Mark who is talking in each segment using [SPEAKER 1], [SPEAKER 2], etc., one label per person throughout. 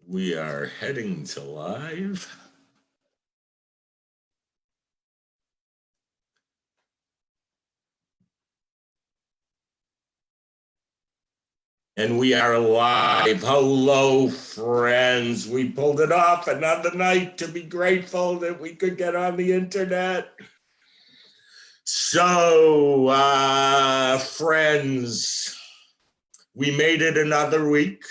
[SPEAKER 1] We are heading to live. And we are live. Hello, friends. We pulled it off another night to be grateful that we could get on the internet. So, friends, we made it another week.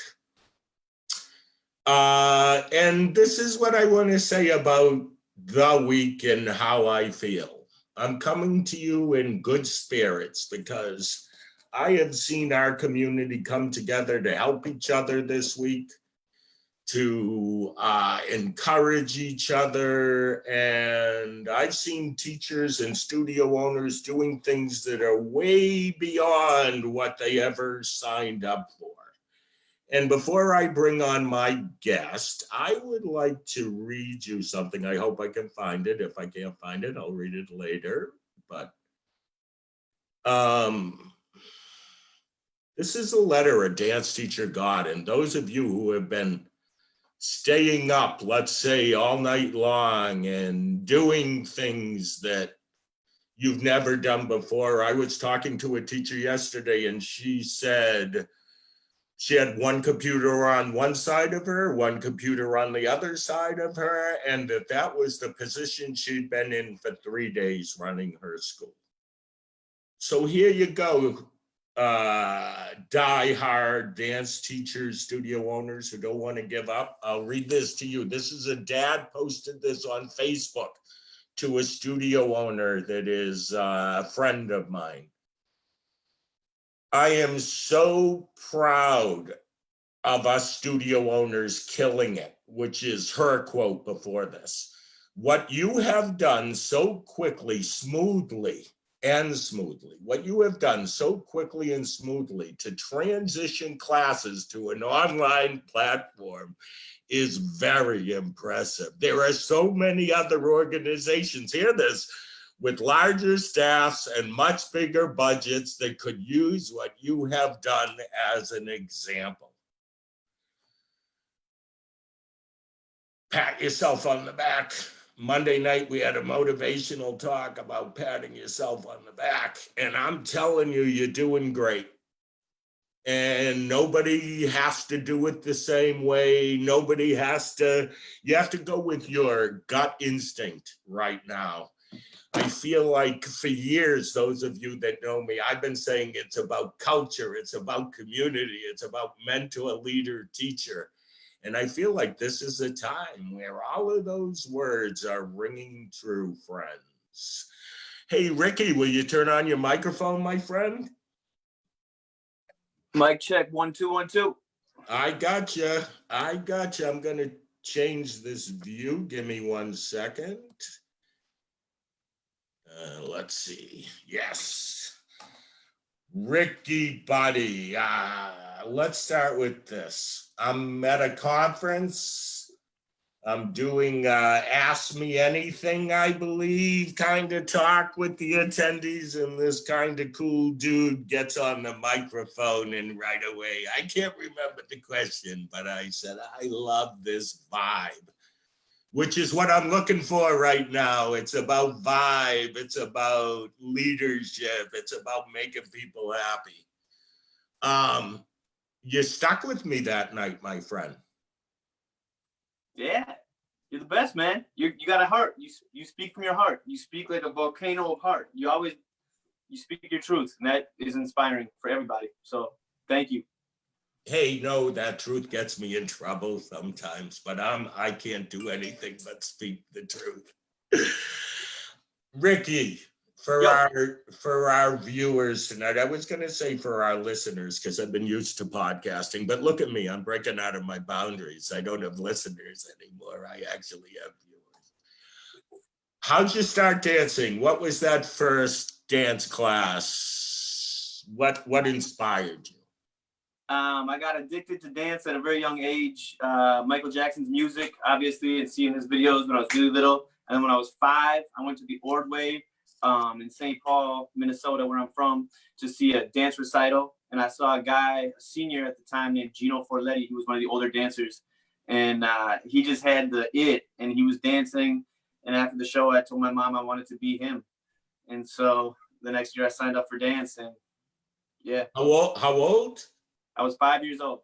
[SPEAKER 1] And this is what I want to say about the week and how I feel. I'm coming to you in good spirits because I have seen our community come together to help each other this week, to encourage each other. And I've seen teachers and studio owners doing things that are way beyond what they ever signed up for. And before I bring on my guest, I would like to read you something. I hope I can find it. If I can't find it, I'll read it later. But this is a letter a dance teacher got. And those of you who have been staying up, let's say, all night long and doing things that you've never done before. I was talking to a teacher yesterday and she said she had one computer on one side of her, one computer on the other side of her, and that was the position she'd been in for 3 days running her school. So here you go, die-hard dance teachers, studio owners who don't want to give up. I'll read this to you. This is a dad posted this on Facebook to a studio owner that is a friend of mine. I am so proud of us studio owners killing it, which is her quote before this. What you have done so quickly, what you have done so quickly and smoothly to transition classes to an online platform is very impressive. There are so many other organizations, hear this, with larger staffs and much bigger budgets that could use what you have done as an example. Pat yourself on the back. Monday night, we had a motivational talk about patting yourself on the back. And I'm telling you, you're doing great. And nobody has to do it the same way. You have to go with your gut instinct right now. I feel like for years, those of you that know me, I've been saying it's about culture, it's about community, it's about mentor, leader, teacher. And I feel like this is a time where all of those words are ringing true, friends. Hey, Ricky, will you turn on your microphone, my friend?
[SPEAKER 2] Mic check, 1 2 1 2.
[SPEAKER 1] I got you. I'm going to change this view. Give me 1 second. Let's see. Yes. Ricky buddy. Let's start with this. I'm at a conference. I'm doing Ask Me Anything, I believe, kind of talk with the attendees. And this kind of cool dude gets on the microphone and right away, I can't remember the question, but I said, I love this vibe, which is what I'm looking for right now. It's about vibe. It's about leadership. It's about making people happy. You stuck with me that night, my friend.
[SPEAKER 2] Yeah, you're the best, man. You got a heart. You speak from your heart. You speak like a volcano of heart. You speak your truth, and that is inspiring for everybody. So thank you.
[SPEAKER 1] Hey, no, that truth gets me in trouble sometimes, but I can't do anything but speak the truth. Ricky, for our viewers tonight, I was going to say for our listeners, because I've been used to podcasting, but look at me, I'm breaking out of my boundaries. I don't have listeners anymore. I actually have viewers. How'd you start dancing? What was that first dance class? What inspired you?
[SPEAKER 2] I got addicted to dance at a very young age. Michael Jackson's music, obviously, and seeing his videos when I was really little. And then when I was 5, I went to the Ordway in St. Paul, Minnesota, where I'm from, to see a dance recital. And I saw a guy, a senior at the time, named Gino Forletti, who was one of the older dancers. and he just had the it, and he was dancing. And after the show, I told my mom I wanted to be him, and so the next year I signed up for dance, and yeah.
[SPEAKER 1] How old?
[SPEAKER 2] I was 5 years old.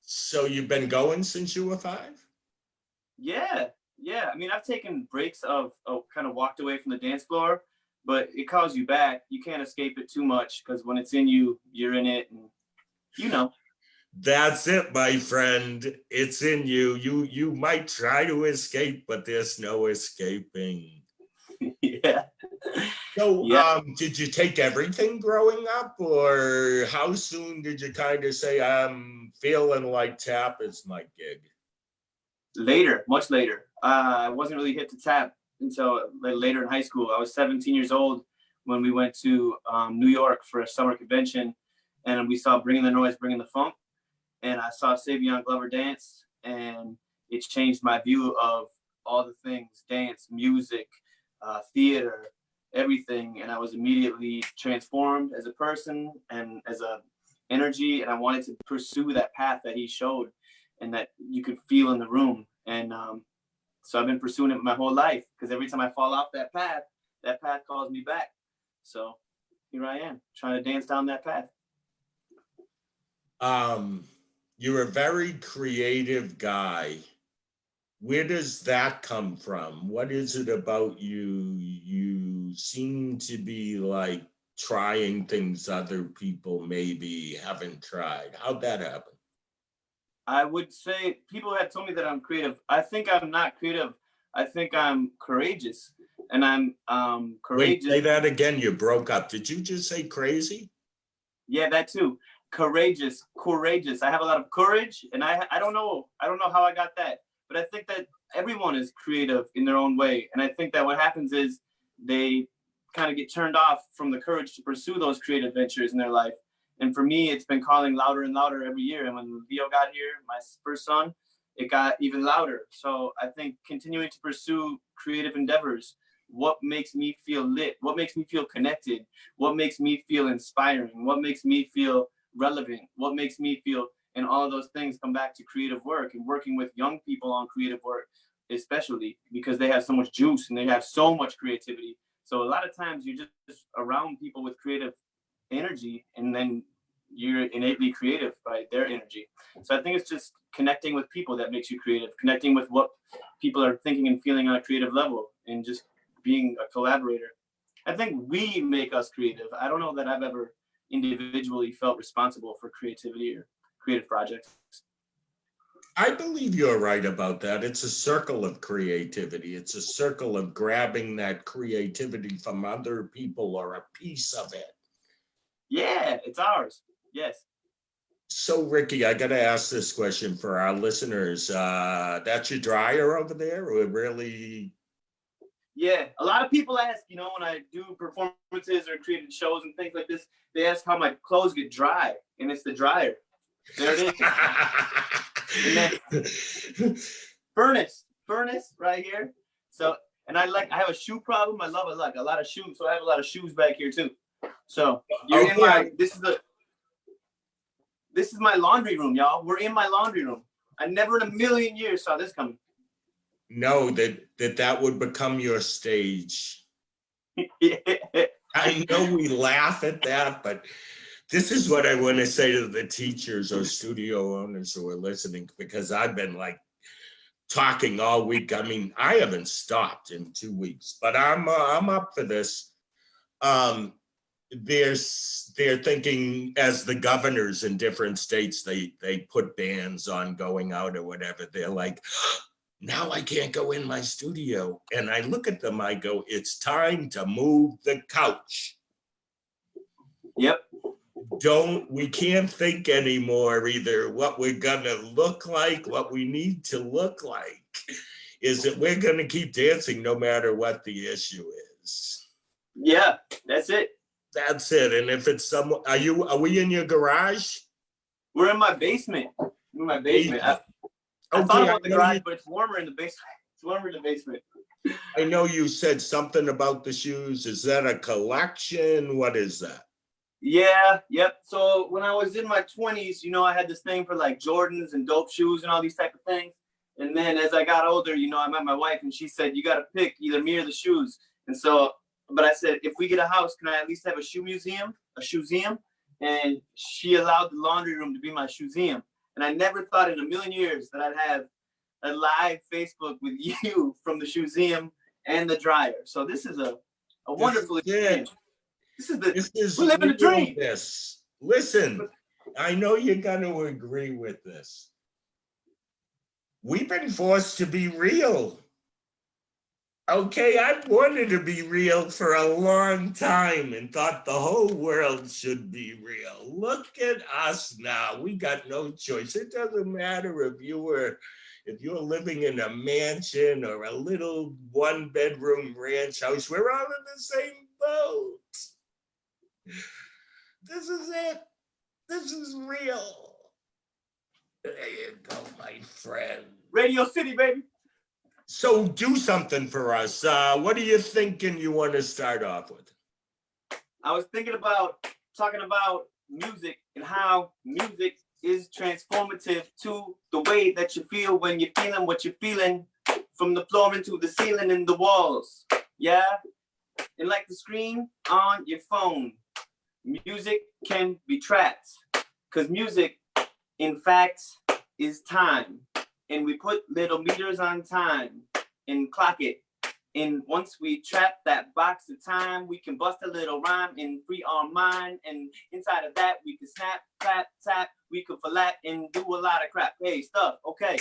[SPEAKER 1] So you've been going since you were 5?
[SPEAKER 2] Yeah, yeah. I mean, I've taken breaks of kind of walked away from the dance floor, but it calls you back. You can't escape it too much because when it's in you, you're in it, and you know.
[SPEAKER 1] That's it, my friend. It's in you. You might try to escape, but there's no escaping.
[SPEAKER 2] Yeah.
[SPEAKER 1] So,
[SPEAKER 2] Yeah.
[SPEAKER 1] did you take everything growing up, or how soon did you kind of say, I'm feeling like tap is my gig?
[SPEAKER 2] Later, much later. I wasn't really hit to tap until later in high school. I was 17 years old when we went to New York for a summer convention, and we saw Bringing the Noise, Bringing the Funk, and I saw Savion Glover dance, and it changed my view of all the things: dance, music, theater, everything. And I was immediately transformed as a person and as a energy, and I wanted to pursue that path that he showed and that you could feel in the room. And so I've been pursuing it my whole life, because every time I fall off that path calls me back. So here I am trying to dance down that path.
[SPEAKER 1] You're a very creative guy. Where does that come from? What is it about you? You seem to be like trying things other people maybe haven't tried. How'd that happen?
[SPEAKER 2] I would say people have told me that I'm creative. I think I'm not creative. I think I'm courageous, and I'm
[SPEAKER 1] Wait,
[SPEAKER 2] courageous.
[SPEAKER 1] say that again. You broke up. Did you just say crazy?
[SPEAKER 2] Yeah, that too. Courageous. I have a lot of courage, and I don't know how I got that, but I think that everyone is creative in their own way, and I think that what happens is they kind of get turned off from the courage to pursue those creative ventures in their life. And for me, it's been calling louder and louder every year. And when Leo got here, my first son, it got even louder. So I think continuing to pursue creative endeavors, what makes me feel lit, what makes me feel connected, what makes me feel inspiring, what makes me feel relevant, what makes me feel, and all of those things come back to creative work and working with young people on creative work, especially because they have so much juice and they have so much creativity. So a lot of times you're just around people with creative energy, and then you're innately creative by their energy. So I think it's just connecting with people that makes you creative, connecting with what people are thinking and feeling on a creative level, and just being a collaborator. I think we make us creative. I don't know that I've ever individually felt responsible for creativity or creative projects.
[SPEAKER 1] I believe you're right about that. It's a circle of creativity. It's a circle of grabbing that creativity from other people or a piece of it.
[SPEAKER 2] Yeah, it's ours. Yes.
[SPEAKER 1] So, Ricky, I got to ask this question for our listeners. That's your dryer over there, or really?
[SPEAKER 2] Yeah, a lot of people ask, when I do performances or creative shows and things like this, they ask how my clothes get dry, and it's the dryer. There it is. And then furnace right here. So, and I have a shoe problem. I love a lot of shoes, so I have a lot of shoes back here too. So you're in my. This is my laundry room, y'all. We're in my laundry room. I never in a million years saw this coming.
[SPEAKER 1] No, that would become your stage.
[SPEAKER 2] Yeah.
[SPEAKER 1] I know we laugh at that, but this is what I want to say to the teachers or studio owners who are listening, because I've been like talking all week. I mean, I haven't stopped in 2 weeks, but I'm up for this. They're thinking, as the governors in different states, they put bans on going out or whatever. They're like, now I can't go in my studio. And I look at them, I go, it's time to move the couch.
[SPEAKER 2] Yep.
[SPEAKER 1] We can't think anymore either what we're gonna look like, what we need to look like. Is that we're gonna keep dancing no matter what the issue is.
[SPEAKER 2] Yeah, that's it.
[SPEAKER 1] That's it. And if it's someone, are we in your garage?
[SPEAKER 2] We're in my basement. I thought about the garage, but it's warmer in the basement. It's warmer in the basement.
[SPEAKER 1] I know you said something about the shoes. Is that a collection? What is that?
[SPEAKER 2] Yeah, yep. So when I was in my 20s, you know, I had this thing for like Jordans and dope shoes and all these type of things. And then as I got older, you know, I met my wife and she said, you got to pick either me or the shoes. And so, but I said, if we get a house, can I at least have a shoe museum, a shoeseum? And she allowed the laundry room to be my shoeseum. And I never thought in a million years that I'd have a live Facebook with you from the shoeseum and the dryer. So this is a wonderful experience.
[SPEAKER 1] This is
[SPEAKER 2] We're living a dream.
[SPEAKER 1] realness. Listen, I know you're going to agree with this. We've been forced to be real. Okay, I've wanted to be real for a long time and thought the whole world should be real. Look at us now. We got no choice. It doesn't matter if you're living in a mansion or a little one-bedroom ranch house. We're all in the same boat. This is it. This is real. There you go, my friend.
[SPEAKER 2] Radio City, baby.
[SPEAKER 1] So do something for us. What are you thinking you want to start off with?
[SPEAKER 2] I was thinking about talking about music and how music is transformative to the way that you feel when you're feeling what you're feeling, from the floor into the ceiling and the walls. Yeah? And like the screen on your phone, music can be trapped, because music, in fact, is time. And we put little meters on time and clock it. And once we trap that box of time, we can bust a little rhyme and free our mind. And inside of that, we can snap, clap, tap. We can flap and do a lot of crap. Hey, stuff, okay.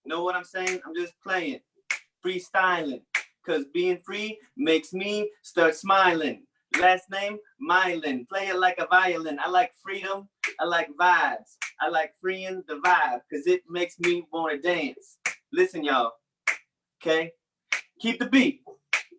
[SPEAKER 2] Know what I'm saying? I'm just playing, freestyling. Because being free makes me start smiling. Last name, Mylan. Play it like a violin. I like freedom. I like vibes. I like freeing the vibe because it makes me want to dance. Listen, y'all. Okay? Keep the beat.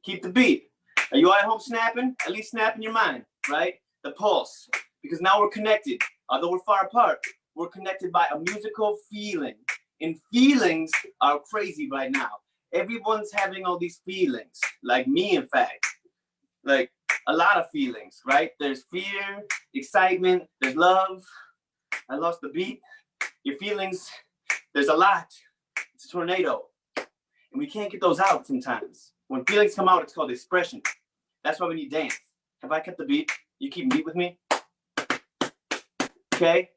[SPEAKER 2] Keep the beat. Are you all at home snapping? At least snap in your mind, right? The pulse. Because now we're connected. Although we're far apart, we're connected by a musical feeling. And feelings are crazy right now. Everyone's having all these feelings. Like me, in fact. Like a lot of feelings, right? There's fear, excitement, there's love. I lost the beat. Your feelings, there's a lot. It's a tornado. And we can't get those out sometimes. When feelings come out, it's called expression. That's why we need dance. Have I kept the beat? You keep beat with me? Okay?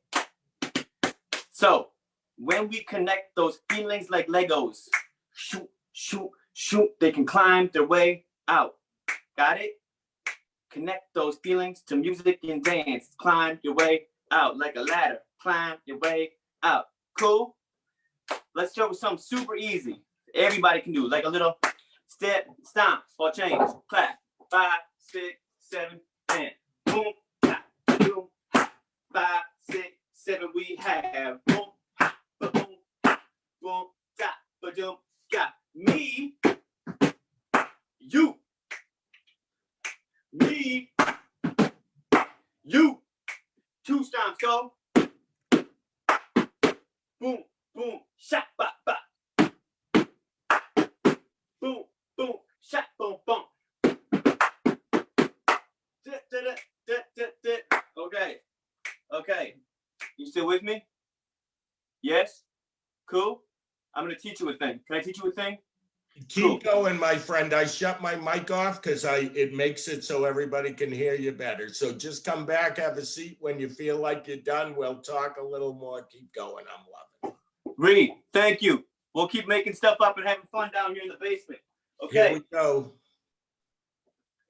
[SPEAKER 2] So, when we connect those feelings like Legos, shoot, shoot, shoot, they can climb their way out. Got it? Connect those feelings to music and dance. Climb your way out like a ladder. Climb your way out. Cool? Let's start with something super easy. Everybody can do, like a little step, stomp, or change. Clap. 5, 6, 7, and boom, ha, boom, ha. 5, 6, 7, we have boom, ha, boom, ha, boom, da, ba-doom, got me, you, me, you. 2 stomps, go. Boom, boom, shot, bop, bop. Boom, boom, shot, boom, boom. Okay, okay. You still with me? Yes? Cool? I'm gonna teach you a thing. Can I teach you a thing?
[SPEAKER 1] Keep going, my friend. I shut my mic off because it makes it so everybody can hear you better. So just come back, have a seat. When you feel like you're done, we'll talk a little more. Keep going. I'm loving it.
[SPEAKER 2] Reed, thank you. We'll keep making stuff up and having fun down here in the basement. Okay.
[SPEAKER 1] Here we go.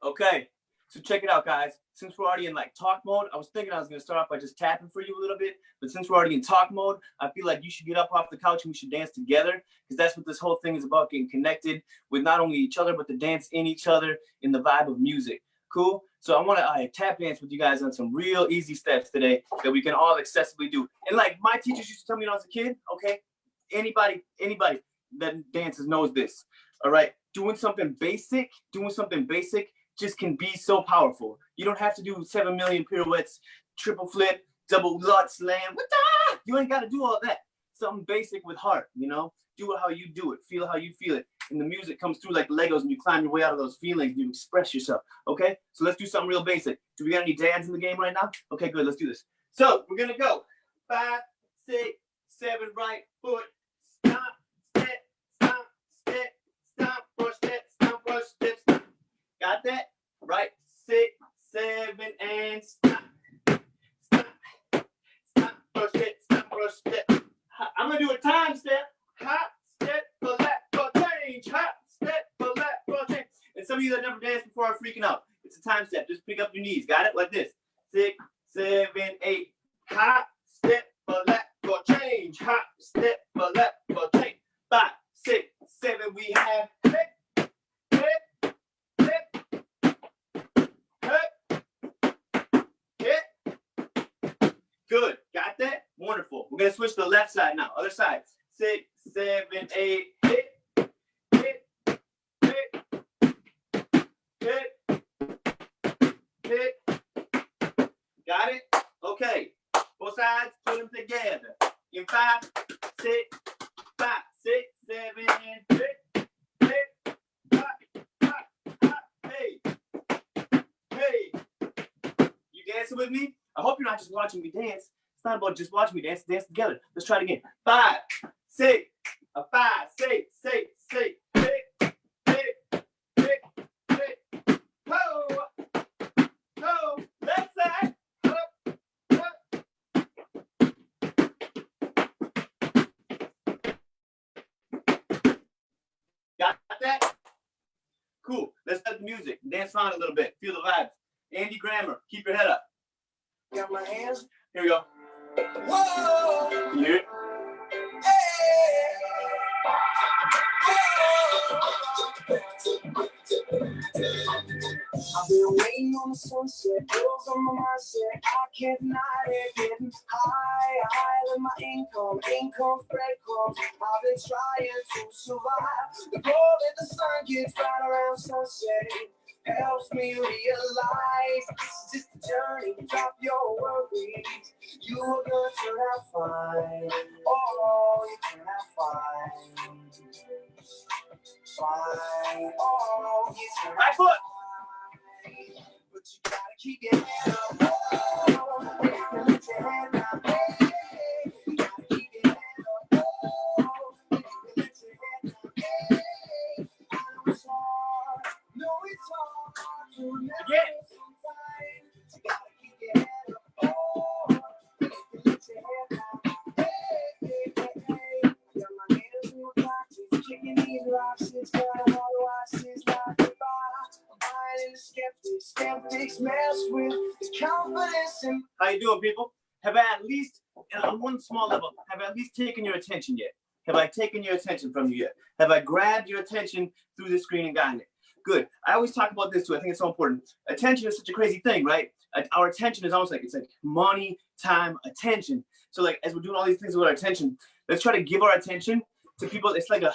[SPEAKER 2] Okay. So check it out, guys. Since we're already in like talk mode, I was thinking I was going to start off by just tapping for you a little bit. But since we're already in talk mode, I feel like you should get up off the couch and we should dance together, because that's what this whole thing is about, getting connected with not only each other, but to dance in each other in the vibe of music. Cool? So I want to tap dance with you guys on some real easy steps today that we can all accessibly do. And like my teachers used to tell me when I was a kid, okay, anybody that dances knows this. All right, doing something basic just can be so powerful. You don't have to do 7 million pirouettes, triple flip, double lut slam. You ain't got to do all that. something basic with heart, you know? Do it how you do it. Feel how you feel it. And the music comes through like Legos and you climb your way out of those feelings and you express yourself, okay? So let's do something real basic. Do we got any dads in the game right now? Okay, good, let's do this. So we're gonna go 5, 6, 7, right foot, stomp, step, stomp, step, stomp, push, step, stomp, push, step, stomp. Got that? Right, 6, 7, and stomp. Stomp, stomp, push, step, stomp, push, step. I'm gonna do a time step. Hop, step, for lap, for change. Hop, step, for lap, for change. And some of you that never danced before are freaking out. It's a time step. Just pick up your knees. Got it? Like this. 6, 7, 8. Hop, step, for lap, for change. Hop, step, for lap, for change. 5, 6, 7. We have hip, hip, hip, hip, hip. Good. Got that? Wonderful. We're gonna switch to the left side now. Other side. 6, 7, 8. Hit, hit, hit, hit, hit. Got it? Okay. Both sides. Put them together. In 5, 6, 5, 6, 7, and hit, hit, hop, hop, hop. Hey, hey. You dancing with me? I hope you're not just watching me dance. It's not about just watching me dance. Dance together. Let's try it again. 5, 6, 5, 6, 6, 6. Hit, hit, hit, hit. Ho, ho. Left side. Up, up. Got that? Cool. Let's start the music. Dance around a little bit. Feel the vibes. Andy Grammer, keep your head up. Got my hands. Here we go. Whoa. Can you hear it? I've been waiting on the sunset, bills on my mindset. I can't deny it, getting high with my income breadcrumbs. I've been trying to survive. The glow that the sun gets right around sunset helps me realize this is just a journey. Drop your worries, you are gonna turn out fine. Oh, you turn out fine. Fine. Oh, you turn out right foot. Fine. But you gotta keep your head up. Oh, and lift your head up. Hey, you gotta keep your head up. Oh, and lift your head up. Hey, I know it's hard. No, it's hard to remember sometimes. You gotta keep your head up. Oh, and lift your head up. Hey, hey, hey, hey. Got my hands in my pockets, kicking these rocks. It's got a hard watch, it's like a bar. I'm buying into skeptics. Skeptics mess with the confidence and. How you doing, people? Have I at least, on one small level, have I at least taken your attention yet? Have I taken your attention from you yet? Have I grabbed your attention through the screen and gotten it? Good. I always talk about this too. I think it's so important. Attention is such a crazy thing, right? Our attention is almost like, it's like money, time, attention. So like, as we're doing all these things with our attention, let's try to give our attention to people. It's like a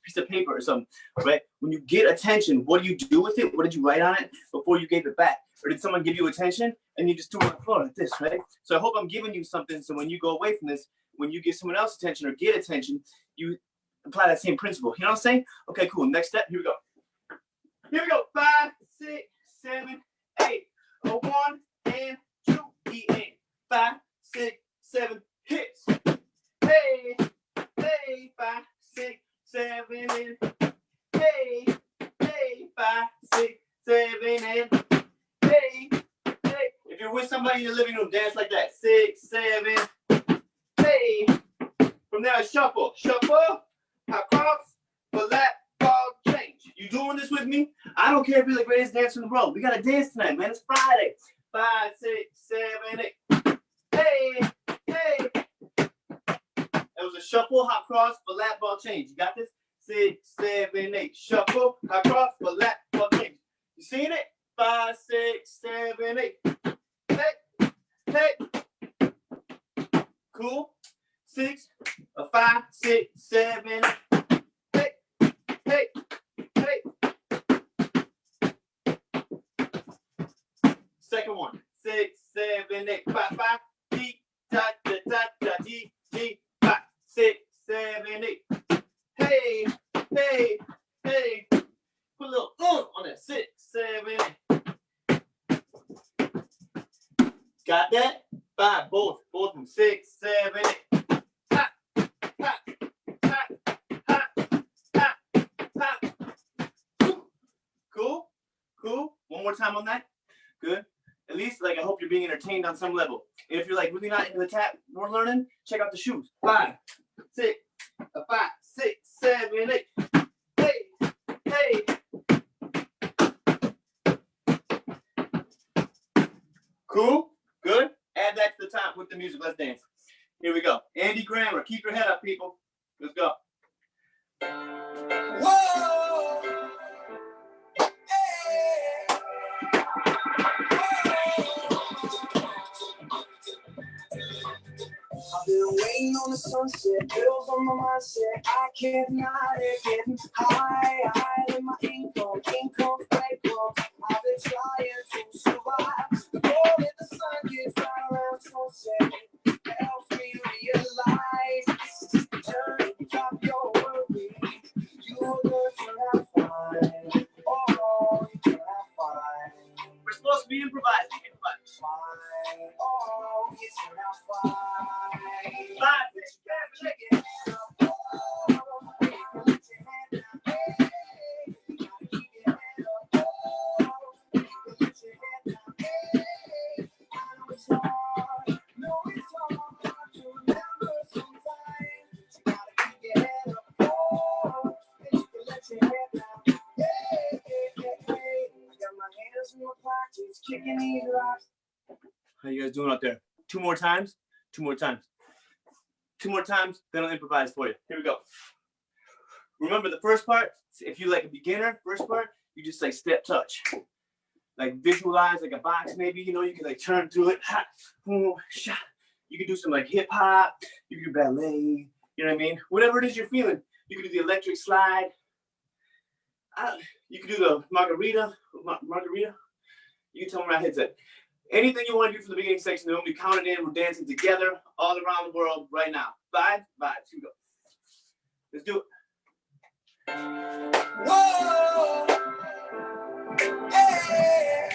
[SPEAKER 2] piece of paper or something, right? When you get attention, what do you do with it? What did you write on it before you gave it back? Or did someone give you attention and you just threw it on the floor like this, right? So I hope I'm giving you something. So when you go away from this, when you give someone else attention or get attention, you apply that same principle. You know what I'm saying? Okay, cool. Next step. Here we go. Here we go. 5, 6, 7, 8. A 1 and 2. The end. 5, 6, 7. Hits. Hey, hey. 5, 6, 7, and hey, hey. 5, 6, 7, and hey, hey. If you're with somebody in the living room, dance like that. 6, 7. Hey. From there, shuffle, shuffle. Across. For that ball change. You doing this with me? I don't care if you're the greatest dancer in the world. We gotta dance tonight, man. It's Friday. 5, 6, 7, 8. Hey, hey. That was a shuffle, hop cross, for lap ball change. You got this? 6, 7, 8. Shuffle, hop cross, for lap ball change. You seen it? 5, 6, 7, 8. Hey, hey. Cool. 6, 5, 6, 7. Hey, hey, hey. Second one. 6, 7, 8. 5, 5. D, da, da, da, da, D, D. 5, time on that? Good. At least, like, I hope you're being entertained on some level. And if you're like really not into the tap we're learning, check out the shoes. 5, 6, 5, 6, 7, 8. Hey, hey. Cool. Good. Add that to the top with the music. Let's dance. Here we go. Andy Grammer. Keep your head up, people. Let's go. Whoa. Hey. I've been waiting on the sunset, bills on my mindset. I can't deny it, getting higher than my income breadcrumbs. I've been trying to survive. The more that the sun gets right around sunset, it helps me realize this is just a journey. Drop your worries, you'll learn to have fun. Oh, you can have fun. We're supposed to be improvising. Fine. Oh, you can have fun. 5, 6, 7, 8. Kicking these rocks. How you guys doing out there? 2 more times. 2 more times. 2 more times, then I'll improvise for you. Here we go. Remember the first part, if you're like a beginner, first part, you just like step touch. Like visualize like a box maybe, you know, you can like turn through it. Ha, boom, shot. You can do some like hip hop, you can do ballet, you know what I mean? Whatever it is you're feeling. You can do the electric slide. You can do the margarita. You can tell me where my head's at. Anything you want to do from the beginning section, then we'll be counting in. We're dancing together all around the world right now. 5, 5, 2, go. Let's do it. Whoa! Hey!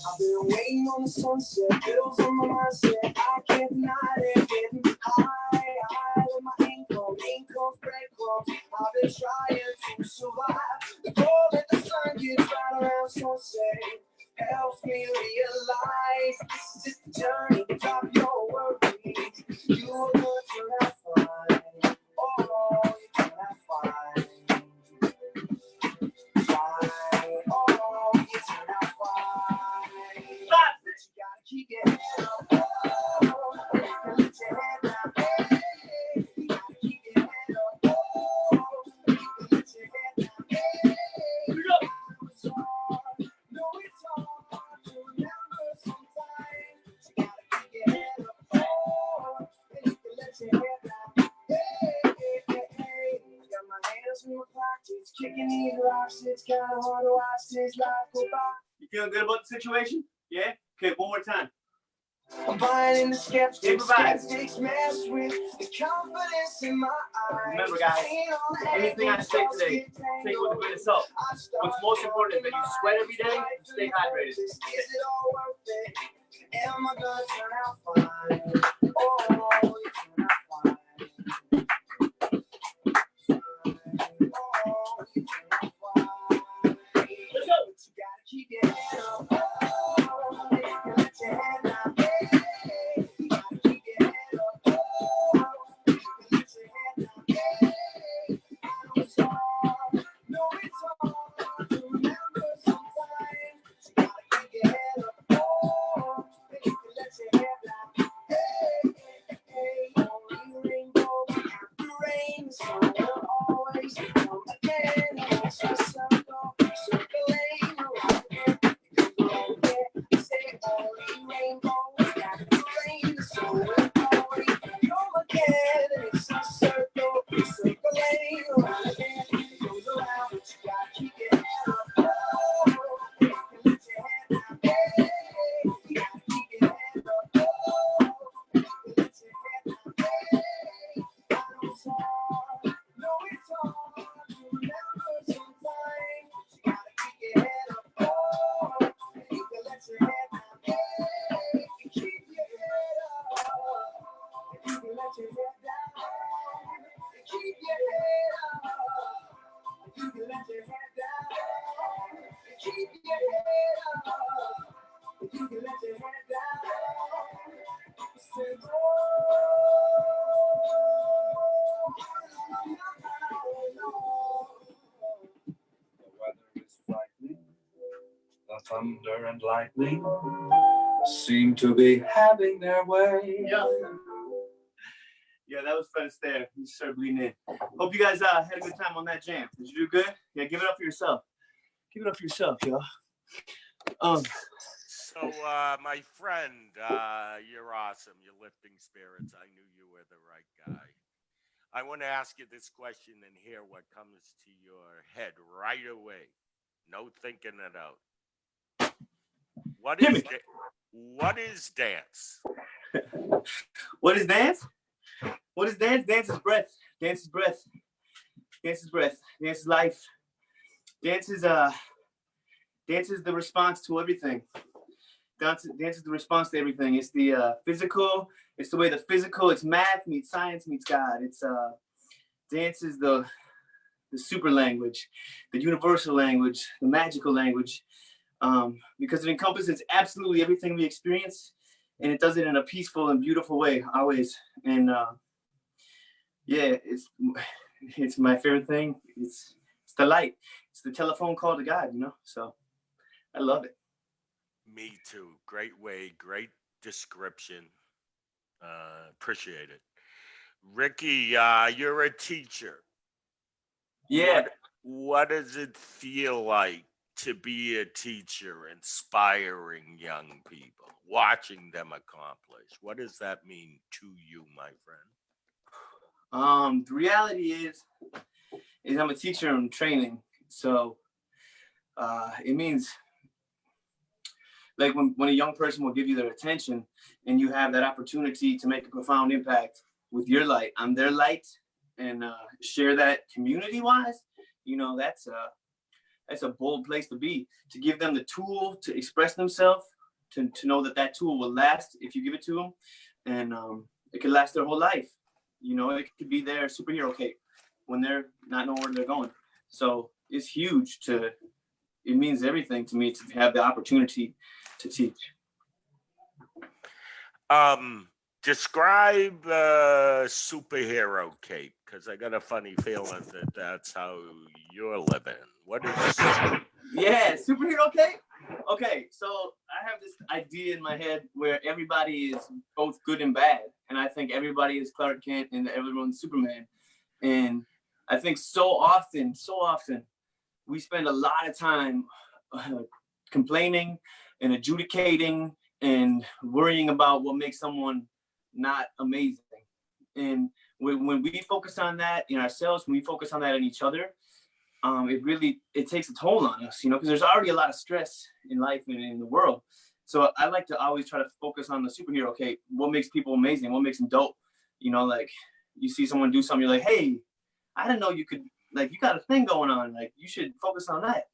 [SPEAKER 2] I've been waiting on the sunset, bills on my mindset. I can't deny it, getting higher than my income's breadcrumbs. I've been trying to survive. The more that the sun gets right around sunset, helps me realize this is just a journey. Drop your worries, you're going to have fun. Oh, you can have fun. Fine. Oh, you can have fun. But you gotta keep your head up. Oh, you can lift your head down. Hey, you gotta keep your head up. Oh, you can lift your head down. Hey, here we go. It's hard. No, it's hard to remember sometimes. You gotta keep your head up. Oh, and you can let your head down. Hey, hey, hey, hey. Got my hands in my pockets, kicking these rocks. It's kind of hard to watch this life go by. You feeling good about the situation? Yeah? Okay, one more time. I'm buying into skeptics mess with the confidence in my eyes. Remember, guys, anything I say today, take it with a grain of salt. What's most important is that you sweat every day and stay hydrated. Is it all worth it? Am I gonna turn out fine? Oh, you turn out fine. Oh, you turn out fine. Let's go. But you gotta keep your head up. Oh, you can let your head down. Hey, you gotta keep your head up. Oh, you can let your head down. Hey, I know it's hard. No, it's hard to remember sometimes. You gotta keep your head up. Oh, you can let your head down. Hey, hey, hey, only rainbow after rain. The sun will always come again. It's a circle, circling around again. Say only rainbows after rain. The sun will always come again. It's a circle, circling around again. It goes around, but you gotta keep your head up. Oh, you can let your head down. Hey, you gotta keep your head up. Oh, you can let your head down. Hey, I know it's hard. No, it's hard to remember sometimes. You gotta keep your head up. Oh, you can let your head down. Hey, you keep your head up. You can let your head down. You keep your head up.
[SPEAKER 3] thunder and lightning seem to be having their way.
[SPEAKER 2] Yeah, that was fun to stare. You started bleeding in. Hope you guys had a good time on that jam. Did you do good? Yeah, give it up for yourself. Give it up for yourself, y'all.
[SPEAKER 1] So, my friend, you're awesome. You're lifting spirits. I knew you were the right guy. I want to ask you this question and hear what comes to your head right away. No thinking it out. What is dance?
[SPEAKER 2] What is dance? What is dance? Dance is breath. Dance is breath. Dance is breath. Dance is life. Dance is the response to everything. Dance is the response to everything. It's the physical. It's the way the physical. It's math meets science meets God. It's dance is the super language, the universal language, the magical language, because it encompasses absolutely everything we experience, and it does it in a peaceful and beautiful way always. And yeah, it's my favorite thing. It's the light. It's the telephone call to God, you know. So I love it.
[SPEAKER 1] Me too. Great way, great description. Appreciate it. Ricky, you're a teacher.
[SPEAKER 2] Yeah.
[SPEAKER 1] What does it feel like to be a teacher, inspiring young people, watching them accomplish? What does that mean to you, my friend?
[SPEAKER 2] The reality is I'm a teacher in training. So it means like when a young person will give you their attention and you have that opportunity to make a profound impact with your light on their light and share that community wise, you know, that's a bold place to be, to give them the tool to express themselves, to know that tool will last if you give it to them, and it could last their whole life. You know, it could be their superhero cape when they're not knowing where they're going. So it's huge. It means everything to me to have the opportunity to teach.
[SPEAKER 1] Describe superhero cape, because I got a funny feeling that that's how you're living. What is?
[SPEAKER 2] Yeah, superhero cape. Okay, so I have this idea in my head where everybody is both good and bad, and I think everybody is Clark Kent and everyone's Superman. And I think so often we spend a lot of time complaining and adjudicating and worrying about what makes someone not amazing. And when we focus on that in ourselves, when we focus on that in each other, it takes a toll on us, you know, because there's already a lot of stress in life and in the world. So I like to always try to focus on the superhero cape. What makes people amazing? What makes them dope? You know, like you see someone do something, you're like, hey, I didn't know you could, like, you got a thing going on. Like, you should focus on that.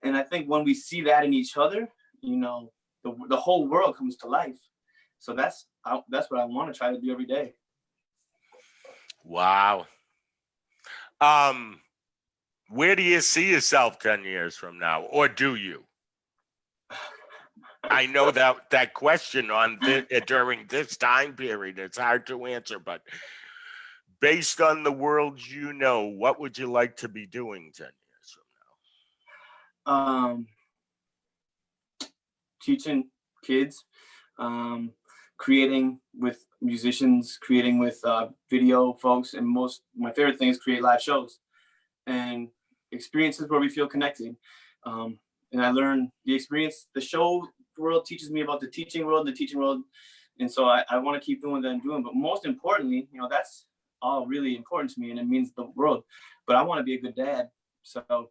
[SPEAKER 2] And I think when we see that in each other, you know, the whole world comes to life. So that's what I want to try to do every day.
[SPEAKER 1] Wow. Where do you see yourself 10 years from now, or do you? I know that question during this time period, it's hard to answer, but based on the world you know, what would you like to be doing 10 years from now?
[SPEAKER 2] Teaching kids, creating with musicians, creating with video folks, and my favorite thing is create live shows and experiences where we feel connected. And I learn the experience. The show world teaches me about the teaching world, and so I want to keep doing that and doing. But most importantly, you know, that's all really important to me, and it means the world. But I want to be a good dad, so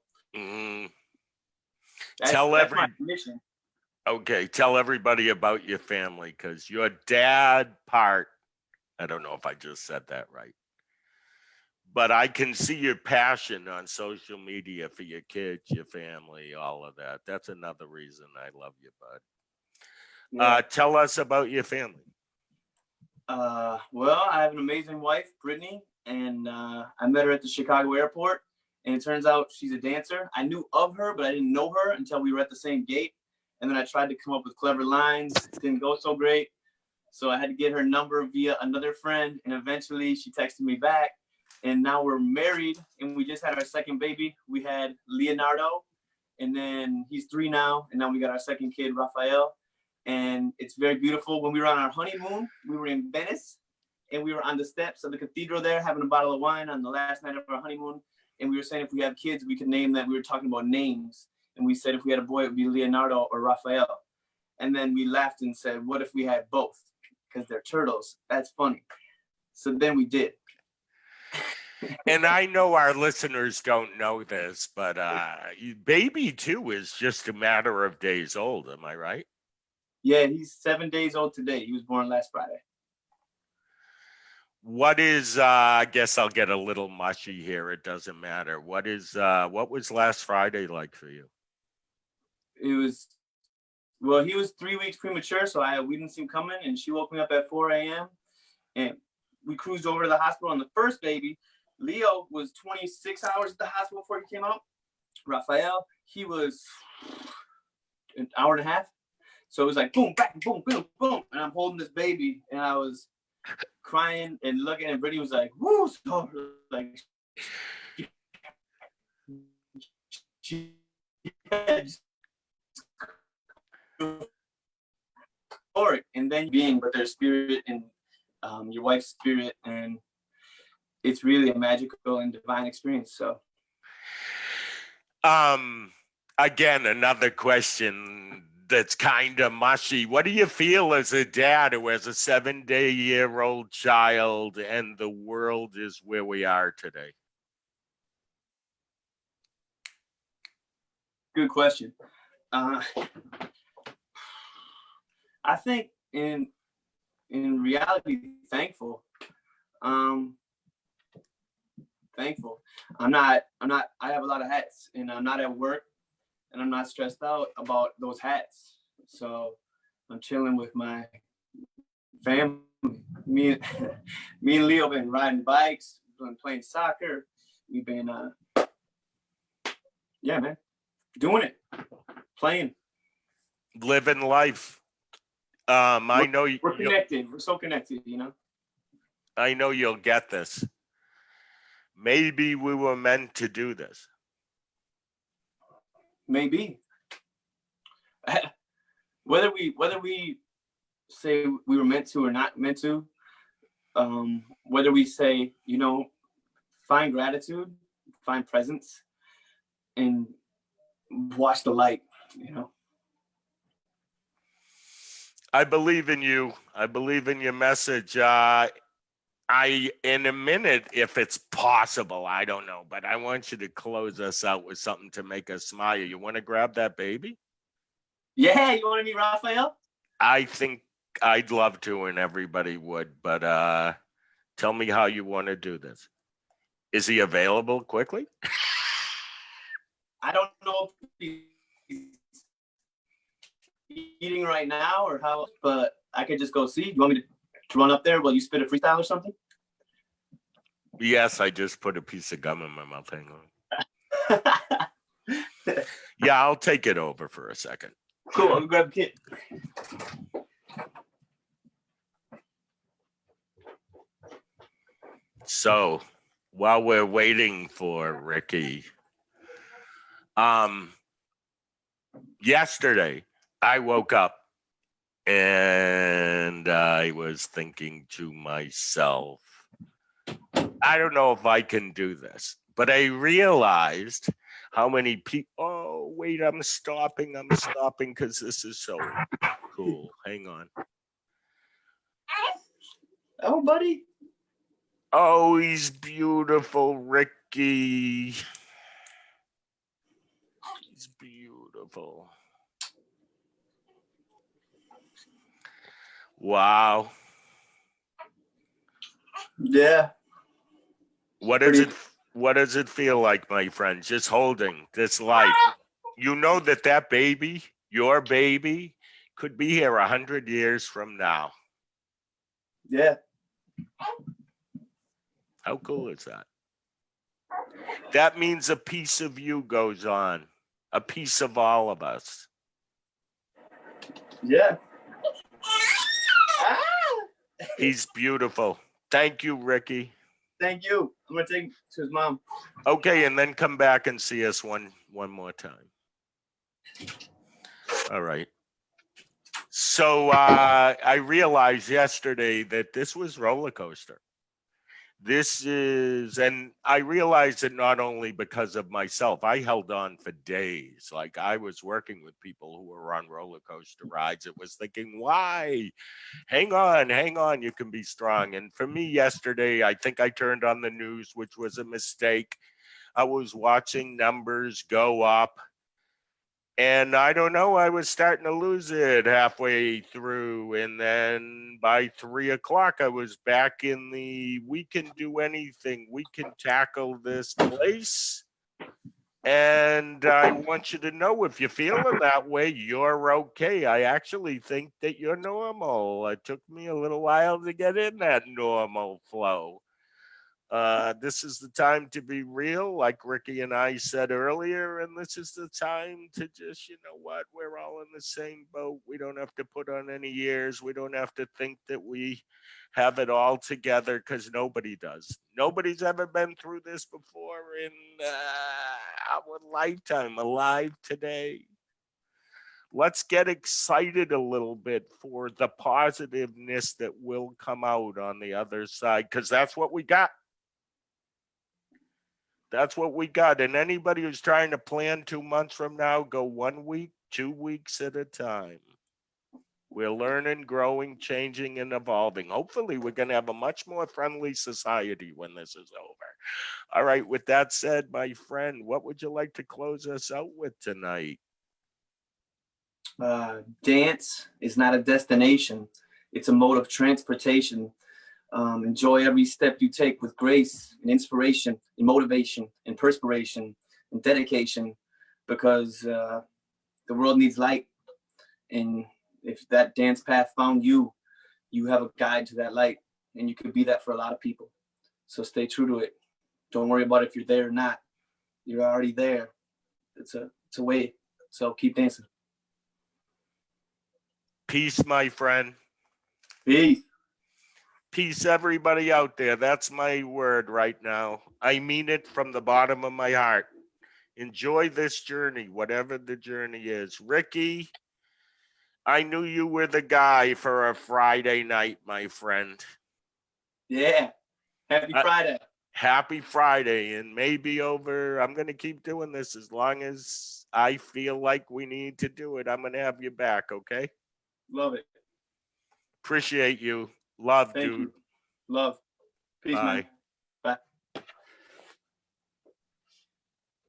[SPEAKER 2] that's my mission.
[SPEAKER 1] Okay, tell everybody about your family, because your dad part, I don't know if I just said that right, but I can see your passion on social media for your kids, your family, all of that. That's another reason I love you, bud. Yeah. Tell us about your family.
[SPEAKER 2] Well, I have an amazing wife, Brittany, and I met her at the Chicago airport, and it turns out she's a dancer. I knew of her, but I didn't know her until we were at the same gate. And then I tried to come up with clever lines. It didn't go so great. So I had to get her number via another friend. And eventually she texted me back. And now we're married. And we just had our second baby. We had Leonardo. and then he's 3 now, and now we got our second kid, Raphael, and it's very beautiful. When we were on our honeymoon, we were in Venice, and we were on the steps of the cathedral there having a bottle of wine on the last night of our honeymoon, and we were saying if we have kids, we could name them. We were talking about names, and we said if we had a boy, it would be Leonardo or Raphael. And then we laughed and said, what if we had both? Because they're turtles. That's funny. So then we did.
[SPEAKER 1] And I know our listeners don't know this, but baby too is just a matter of days old. Am I right?
[SPEAKER 2] Yeah, he's 7 days old today. He was born last Friday.
[SPEAKER 1] What is, I guess I'll get a little mushy here. It doesn't matter. What was last Friday like for you?
[SPEAKER 2] It was, well, he was 3 weeks premature, so we didn't see him coming, and she woke me up at 4 a.m. and we cruised over to the hospital on the first baby. Leo was 26 hours at the hospital before he came out. Raphael, he was an hour and a half. So it was like boom, back, boom, boom, boom. And I'm holding this baby, and I was crying and looking, and Brittany was like, woo, so like she for it, and then being with their spirit and your wife's spirit, and it's really a magical and divine experience. So
[SPEAKER 1] again, another question that's kind of mushy. What do you feel as a dad who has a 7-day-old child and the world is where we are today?
[SPEAKER 2] good question. I think in reality, thankful. Thankful. I have a lot of hats, and I'm not at work, and I'm not stressed out about those hats. So I'm chilling with my family. Me and Leo been riding bikes, been playing soccer. We've been, yeah, man, doing it, playing.
[SPEAKER 1] Living life. I know
[SPEAKER 2] We're connected. We're so connected, you know.
[SPEAKER 1] I know you'll get this. Maybe we were meant to do this.
[SPEAKER 2] Maybe. Whether we say we were meant to or not meant to, whether we say, you know, find gratitude, find presence, and watch the light, you know.
[SPEAKER 1] I believe in you. I believe in your message. In a minute, if it's possible, I don't know, but I want you to close us out with something to make us smile. You want to grab that baby?
[SPEAKER 2] Yeah, you want to meet Raphael?
[SPEAKER 1] I think I'd love to, and everybody would, but tell me how you want to do this. Is he available quickly?
[SPEAKER 2] I don't know if he's eating right now or how, but I could just go see. You want me to run up there while you spit a freestyle or something?
[SPEAKER 1] Yes, I just put a piece of gum in my mouth. Hang on. Yeah, I'll take it over for a second.
[SPEAKER 2] Cool, I'll grab a kid.
[SPEAKER 1] So while we're waiting for Ricky, yesterday I woke up and I was thinking to myself, I don't know if I can do this, but I realized how many people, oh, wait, I'm stopping because this is so cool. Hang on.
[SPEAKER 2] Oh, buddy.
[SPEAKER 1] Oh, he's beautiful, Ricky. He's beautiful. Wow.
[SPEAKER 2] Yeah.
[SPEAKER 1] What does it feel like, my friend, just holding this life? You know that baby, your baby, could be here 100 years from now.
[SPEAKER 2] Yeah.
[SPEAKER 1] How cool is that? That means a piece of you goes on, a piece of all of us.
[SPEAKER 2] Yeah.
[SPEAKER 1] He's beautiful. Thank you, Ricky.
[SPEAKER 2] Thank you. I'm gonna take him to his mom.
[SPEAKER 1] Okay, and then come back and see us one more time. All right. So I realized yesterday that this was roller coaster. This is, and I realized it not only because of myself. I held on for days. Like I was working with people who were on roller coaster rides. It was thinking, why? Hang on. You can be strong. And for me yesterday, I think I turned on the news, which was a mistake. I was watching numbers go up. And I don't know, I was starting to lose it halfway through. And then by 3 o'clock, I was back in the we can do anything, we can tackle this place. And I want you to know if you're feeling that way, you're okay. I actually think that you're normal. It took me a little while to get in that normal flow. This is the time to be real, like Ricky and I said earlier, and this is the time to just, you know what, we're all in the same boat. We don't have to put on any airs. We don't have to think that we have it all together because nobody does. Nobody's ever been through this before in our lifetime, alive today. Let's get excited a little bit for the positiveness that will come out on the other side because that's what we got. That's what we got. And anybody who's trying to plan 2 months from now, go 1 week, 2 weeks at a time. We're learning, growing, changing, and evolving. Hopefully, we're going to have a much more friendly society when this is over. All right. With that said, my friend, what would you like to close us out with tonight?
[SPEAKER 2] Dance is not a destination. It's a mode of transportation. Enjoy every step you take with grace and inspiration and motivation and perspiration and dedication because the world needs light. And if that dance path found you, you have a guide to that light and you could be that for a lot of people. So stay true to it. Don't worry about if you're there or not. You're already there. It's a way. So keep dancing.
[SPEAKER 1] Peace, my friend.
[SPEAKER 2] Peace.
[SPEAKER 1] Peace, everybody out there. That's my word right now. I mean it from the bottom of my heart. Enjoy this journey, whatever the journey is. Ricky, I knew you were the guy for a Friday night, my friend.
[SPEAKER 2] Yeah. Happy Friday.
[SPEAKER 1] Happy Friday. And maybe over, I'm going to keep doing this as long as I feel like we need to do it. I'm going to have you back, okay?
[SPEAKER 2] Love it.
[SPEAKER 1] Appreciate you. Love,
[SPEAKER 2] Thank
[SPEAKER 1] dude.
[SPEAKER 2] you. Love. Peace,
[SPEAKER 1] Bye.
[SPEAKER 2] man.